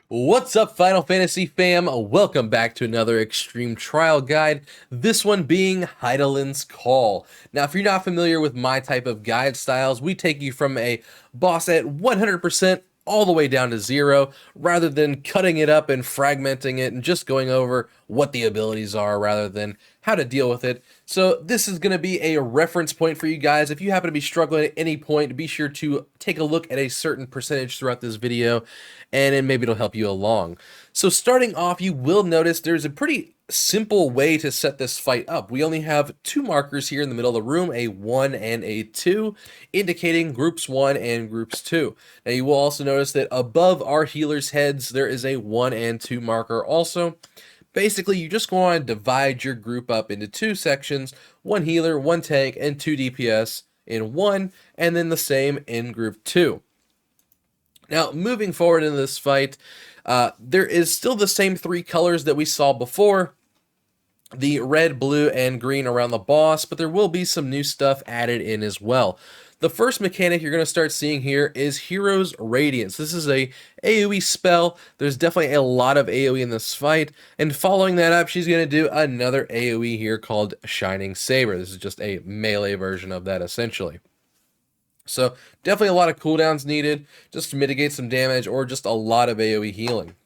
What's up, Final Fantasy fam? Welcome back to another Extreme Trial Guide, this one being Hydaelyn's Call. Now, if you're not familiar with my type of guide styles, we take you from a boss at 100% all the way down to 0, rather than cutting it up and fragmenting it and just going over what the abilities are rather than how to deal with it. So this is going to be a reference point for you guys. If you happen to be struggling at any point, be sure to take a look at a certain percentage throughout this video, and then maybe it'll help you along. So starting off, you will notice there's a pretty simple way to set this fight up. We only have two markers here in the middle of the room, a 1 and a 2, indicating groups 1 and groups 2. Now you will also notice that above our healers' heads, there is a 1 and 2 marker also. Basically, you just want to divide your group up into two sections, one healer, one tank, and 2 DPS in one, and then the same in group 2. Now, moving forward in this fight, there is still the same three colors that we saw before, the red, blue, and green around the boss, but there will be some new stuff added in as well. The first mechanic you're going to start seeing here is Hero's Radiance. This is a AoE spell. There's definitely a lot of AoE in this fight, and following that up, she's going to do another AoE here called Shining Saber. This is just a melee version of that, essentially. So definitely a lot of cooldowns needed just to mitigate some damage or just a lot of AoE healing.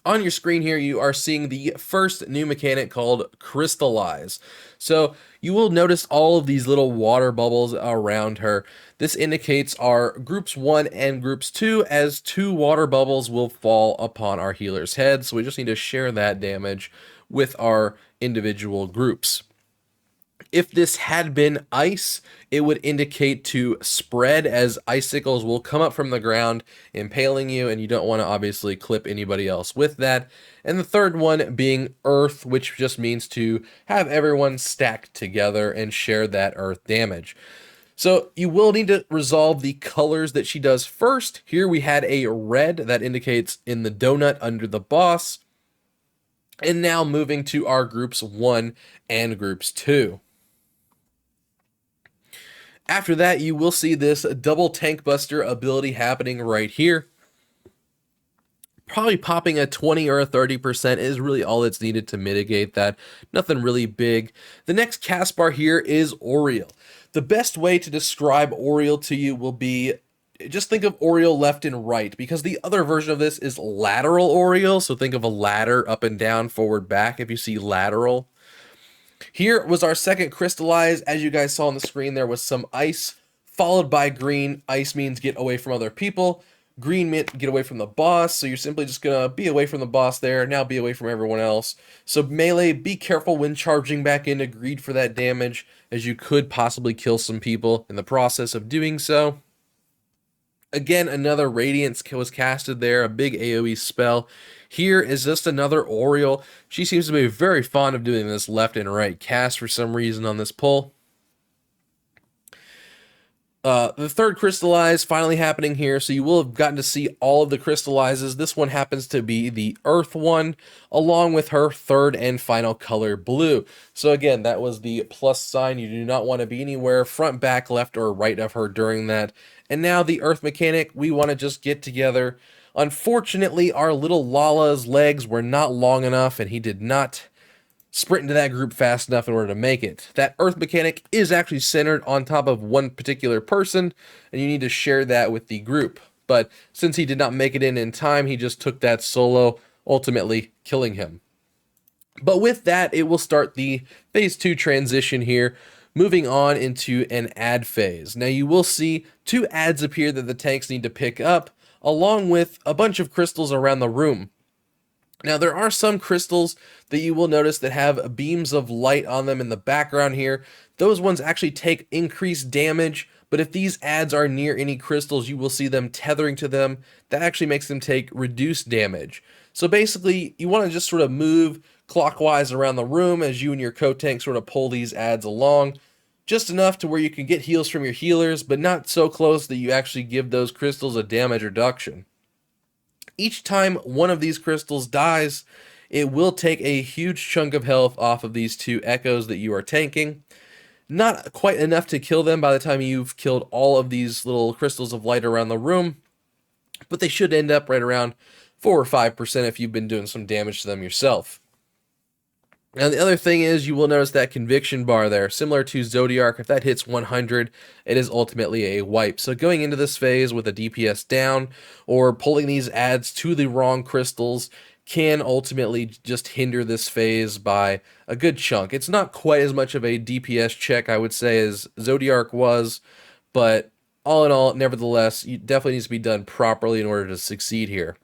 On your screen here, you are seeing the first new mechanic called Crystallize. So you will notice all of these little water bubbles around her. This indicates our groups 1 and groups 2, as 2 water bubbles will fall upon our healer's head. So we just need to share that damage with our individual groups. If this had been ice, it would indicate to spread, as icicles will come up from the ground, impaling you, and you don't want to obviously clip anybody else with that. And the third one being earth, which just means to have everyone stacked together and share that earth damage. So you will need to resolve the colors that she does first. Here we had a red that indicates in the donut under the boss. And now moving to our groups 1 and groups 2. After that, you will see this double tank buster ability happening right here. Probably popping a 20 or a 30% is really all that's needed to mitigate that. Nothing really big. The next cast bar here is Oriel. The best way to describe Oriel to you will be, just think of Oriel left and right, because the other version of this is lateral Oriel. So think of a ladder up and down, forward, back, if you see lateral. Here was our second Crystallize. As you guys saw on the screen, there was some ice, followed by green. Ice means get away from other people. Green meant get away from the boss, so you're simply just going to be away from the boss there, now be away from everyone else. So melee, be careful when charging back into greed for that damage, as you could possibly kill some people in the process of doing so. Again, another Radiance was casted there, a big AoE spell. Here is just another Oriel. She seems to be very fond of doing this left and right cast for some reason on this pull. The third Crystallize finally happening here, so you will have gotten to see all of the Crystallizes. This one happens to be the Earth one, along with her third and final color, blue. So again, that was the plus sign. You do not want to be anywhere front, back, left, or right of her during that. And now the Earth mechanic, we want to just get together. Unfortunately, our little Lala's legs were not long enough, and he did not sprint into that group fast enough in order to make it. That Earth mechanic is actually centered on top of one particular person, and you need to share that with the group. But since he did not make it in time, he just took that solo, ultimately killing him. But with that, it will start the phase 2 transition here, moving on into an ad phase. Now you will see 2 ads appear that the tanks need to pick up, along with a bunch of crystals around the room. Now there are some crystals that you will notice that have beams of light on them in the background here. Those ones actually take increased damage, but if these ads are near any crystals, you will see them tethering to them. That actually makes them take reduced damage. So basically, you want to just sort of move clockwise around the room as you and your co-tank sort of pull these ads along. Just enough to where you can get heals from your healers, but not so close that you actually give those crystals a damage reduction. Each time one of these crystals dies, it will take a huge chunk of health off of these 2 echoes that you are tanking. Not quite enough to kill them by the time you've killed all of these little crystals of light around the room, but they should end up right around 4 or 5% if you've been doing some damage to them yourself. Now, the other thing is, you will notice that conviction bar there, similar to Zodiark. If that hits 100, it is ultimately a wipe. So going into this phase with a DPS down, or pulling these adds to the wrong crystals, can ultimately just hinder this phase by a good chunk. It's not quite as much of a DPS check, I would say, as Zodiark was, but all in all, nevertheless, it definitely needs to be done properly in order to succeed here.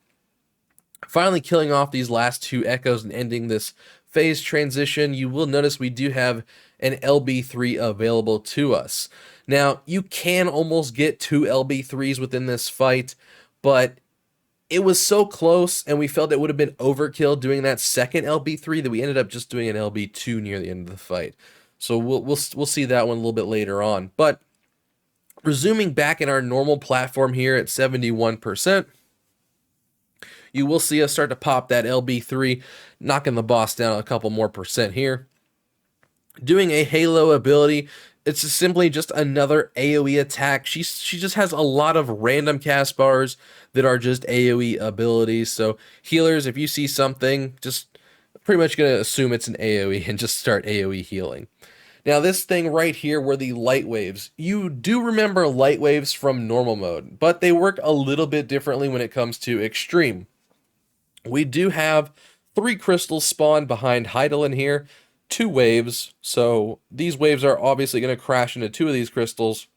Finally, killing off these last 2 echoes and ending this phase transition, you will notice we do have an LB3 available to us. Now, you can almost get 2 LB3s within this fight, but it was so close, and we felt it would have been overkill doing that second LB3 that we ended up just doing an LB2 near the end of the fight. So we'll see that one a little bit later on. But resuming back in our normal platform here at 71%, you will see us start to pop that LB3, knocking the boss down a couple more percent here. Doing a Halo ability, it's simply just another AoE attack. She just has a lot of random cast bars that are just AoE abilities. So healers, if you see something, just pretty much going to assume it's an AoE and just start AoE healing. Now this thing right here were the Lightwaves. You do remember Lightwaves from normal mode, but they work a little bit differently when it comes to extreme. We do have 3 crystals spawned behind Hydaelyn here, 2 waves, so these waves are obviously going to crash into 2 of these crystals.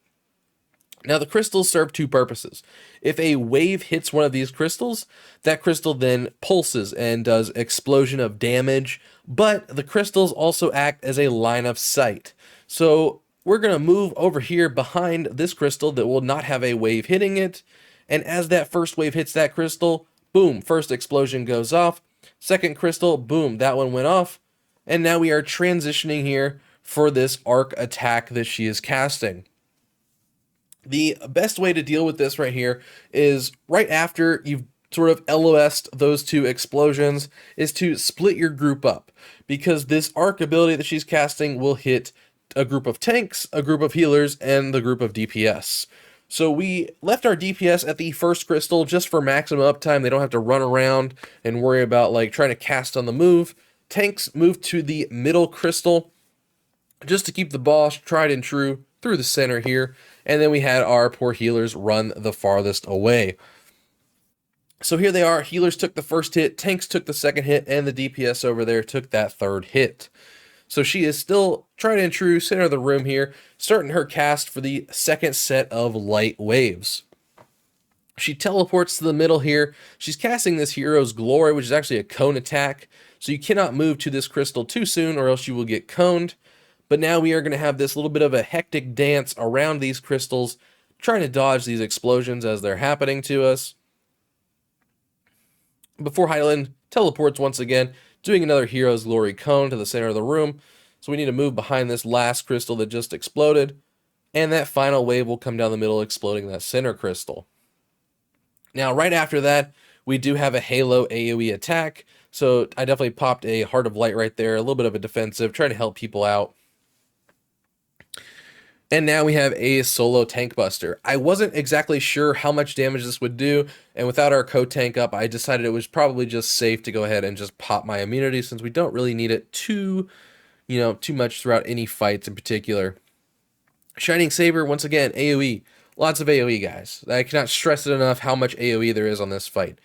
Now the crystals serve 2 purposes. If a wave hits one of these crystals, that crystal then pulses and does explosion of damage, but the crystals also act as a line of sight. So we're going to move over here behind this crystal that will not have a wave hitting it, and as that first wave hits that crystal, boom, first explosion goes off. Second crystal, boom, that one went off. And now we are transitioning here for this arc attack that she is casting. The best way to deal with this right here is right after you've sort of LOS'd those 2 explosions is to split your group up, because this arc ability that she's casting will hit a group of tanks, a group of healers, and the group of DPS. So we left our DPS at the first crystal just for maximum uptime. They don't have to run around and worry about like trying to cast on the move. Tanks moved to the middle crystal just to keep the boss tried and true through the center here. And then we had our poor healers run the farthest away. So here they are. Healers took the first hit, tanks took the second hit, and the DPS over there took that third hit. So she is still tried and true, center of the room here, starting her cast for the second set of light waves. She teleports to the middle here. She's casting this Hero's Glory, which is actually a cone attack. So you cannot move to this crystal too soon or else you will get coned. But now we are going to have this little bit of a hectic dance around these crystals, trying to dodge these explosions as they're happening to us. Before Hydaelyn teleports once again, doing another Hero's Glory cone to the center of the room. So we need to move behind this last crystal that just exploded. And that final wave will come down the middle, exploding that center crystal. Now, right after that, we do have a Halo AoE attack. So I definitely popped a Heart of Light right there, a little bit of a defensive, trying to help people out. And now we have a solo tank buster. I wasn't exactly sure how much damage this would do, and without our co-tank up, I decided it was probably just safe to go ahead and just pop my immunity, since we don't really need it too much throughout any fights in particular. Shining Saber, once again, AoE. Lots of AoE, guys. I cannot stress it enough how much AoE there is on this fight.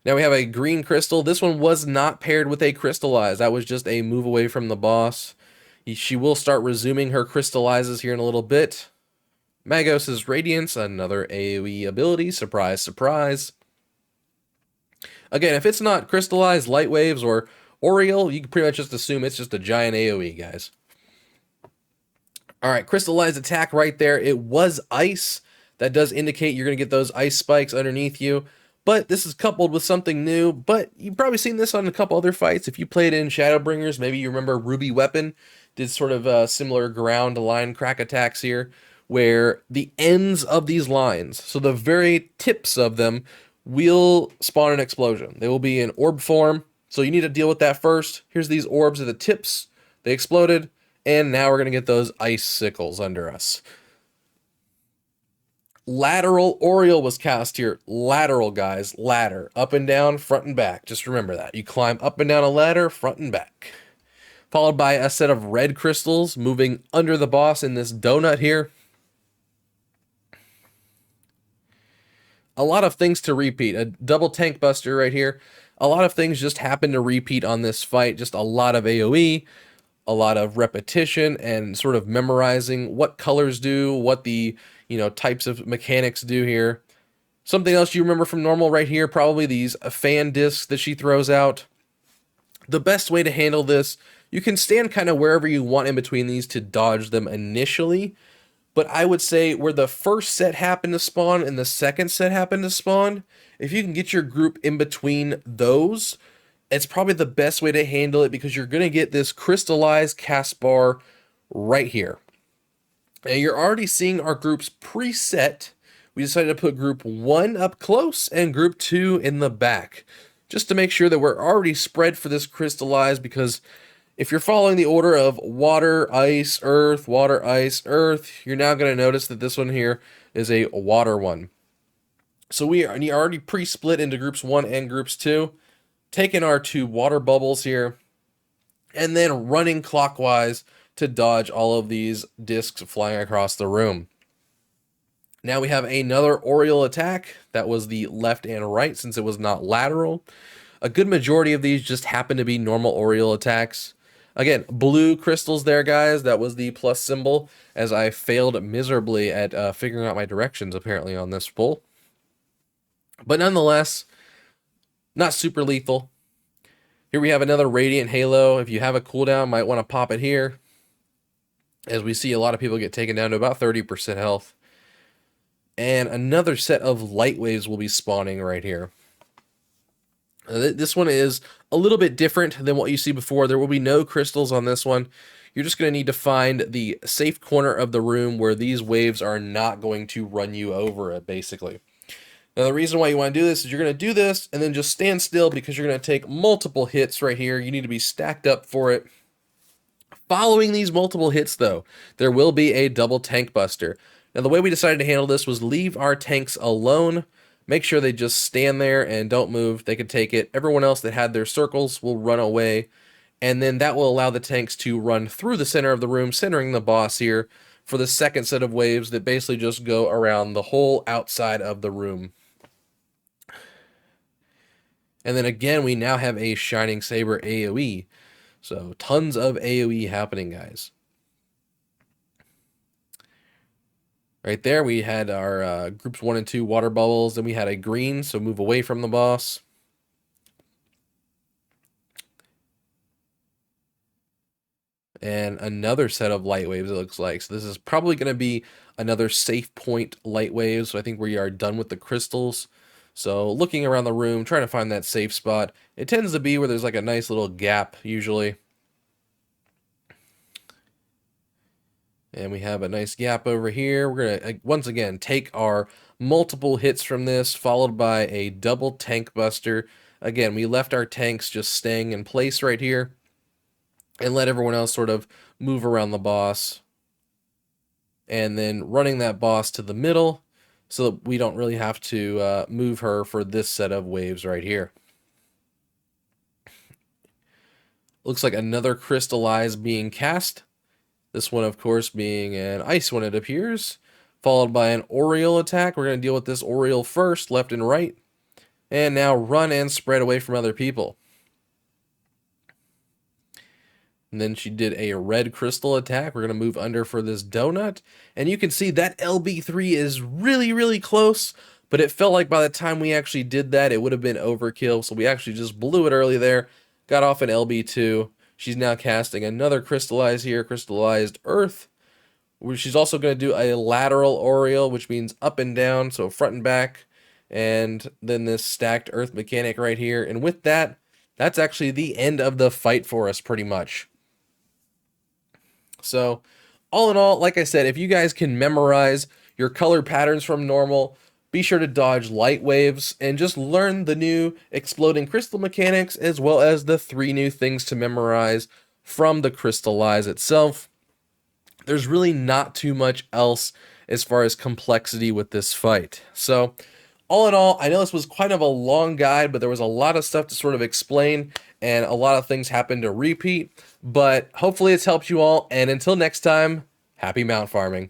Now we have a green crystal. This one was not paired with a Crystallize. That was just a move away from the boss. She will start resuming her Crystallizes here in a little bit. Magos' Radiance, another AoE ability. Surprise, surprise. Again, if it's not Crystallize, Lightwaves, or Oriole, you can pretty much just assume it's just a giant AoE, guys. Alright, Crystallize attack right there. It was ice. That does indicate you're going to get those ice spikes underneath you. But this is coupled with something new. But you've probably seen this on a couple other fights. If you played in Shadowbringers, maybe you remember Ruby Weapon did sort of similar ground line crack attacks here, where the ends of these lines, so the very tips of them, will spawn an explosion. They will be in orb form, so you need to deal with that first. Here's these orbs at the tips. They exploded, and now we're going to get those icicles under us. Lateral Oriole was cast here. Lateral, guys. Ladder. Up and down, front and back. Just remember that. You climb up and down a ladder, front and back. Followed by a set of red crystals moving under the boss in this donut here. A lot of things to repeat. A double tank buster right here. A lot of things just happen to repeat on this fight. Just a lot of AoE, a lot of repetition, and sort of memorizing what colors do, what the types of mechanics do here. Something else you remember from normal right here, probably these fan discs that she throws out. The best way to handle this, you can stand kind of wherever you want in between these to dodge them initially. But I would say where the first set happened to spawn and the second set happened to spawn, if you can get your group in between those, it's probably the best way to handle it, because you're going to get this Crystallize cast bar right here. And you're already seeing our groups preset. We decided to put group 1 up close and group 2 in the back, just to make sure that we're already spread for this Crystallize, because if you're following the order of water, ice, earth, you're now going to notice that this one here is a water one. So we are already pre-split into groups 1 and groups 2, taking our 2 water bubbles here, and then running clockwise to dodge all of these discs flying across the room. Now we have another Oriole attack. That was the left and right, since it was not lateral. A good majority of these just happen to be normal Oriole attacks. Again, blue crystals there, guys. That was the plus symbol, as I failed miserably at figuring out my directions, apparently, on this pull. But nonetheless, not super lethal. Here we have another Radiant Halo. If you have a cooldown, might want to pop it here, as we see a lot of people get taken down to about 30% health. And another set of Lightwaves will be spawning right here. This one is a little bit different than what you see before. There will be no crystals on this one. You're just going to need to find the safe corner of the room where these waves are not going to run you over it, basically. Now, the reason why you want to do this is you're going to do this and then just stand still, because you're going to take multiple hits right here. You need to be stacked up for it. Following these multiple hits, though, there will be a double tank buster. Now, the way we decided to handle this was leave our tanks alone. Make sure they just stand there and don't move. They can take it. Everyone else that had their circles will run away. And then that will allow the tanks to run through the center of the room, centering the boss here, for the second set of waves that basically just go around the whole outside of the room. And then again, we now have a Shining Saber AoE. So tons of AoE happening, guys. Right there, we had our groups 1 and 2 water bubbles, and we had a green, so move away from the boss. And another set of light waves, it looks like. So this is probably going to be another safe point light waves. So I think we are done with the crystals. So looking around the room, trying to find that safe spot. It tends to be where there's like a nice little gap, usually. And we have a nice gap over here. We're going to, once again, take our multiple hits from this, followed by a double tank buster. Again, we left our tanks just staying in place right here, and let everyone else sort of move around the boss. And then running that boss to the middle, so that we don't really have to move her for this set of waves right here. Looks like another Crystallize being cast. This one, of course, being an ice one, it appears, followed by an Oriole attack. We're going to deal with this Oriole first, left and right, and now run and spread away from other people. And then she did a red crystal attack. We're going to move under for this donut, and you can see that LB3 is really, really close, but it felt like by the time we actually did that, it would have been overkill, so we actually just blew it early there, got off an LB2. She's now casting another Crystallize here, Crystallized Earth. She's also going to do a lateral Oriole, which means up and down, so front and back. And then this stacked Earth mechanic right here. And with that, that's actually the end of the fight for us, pretty much. So, all in all, like I said, if you guys can memorize your color patterns from normal, be sure to dodge light waves and just learn the new exploding crystal mechanics, as well as the 3 new things to memorize from the Crystallize itself. There's really not too much else as far as complexity with this fight. So all in all, I know this was quite of a long guide, but there was a lot of stuff to sort of explain, and a lot of things happened to repeat, but hopefully it's helped you all, and until next time, happy mount farming.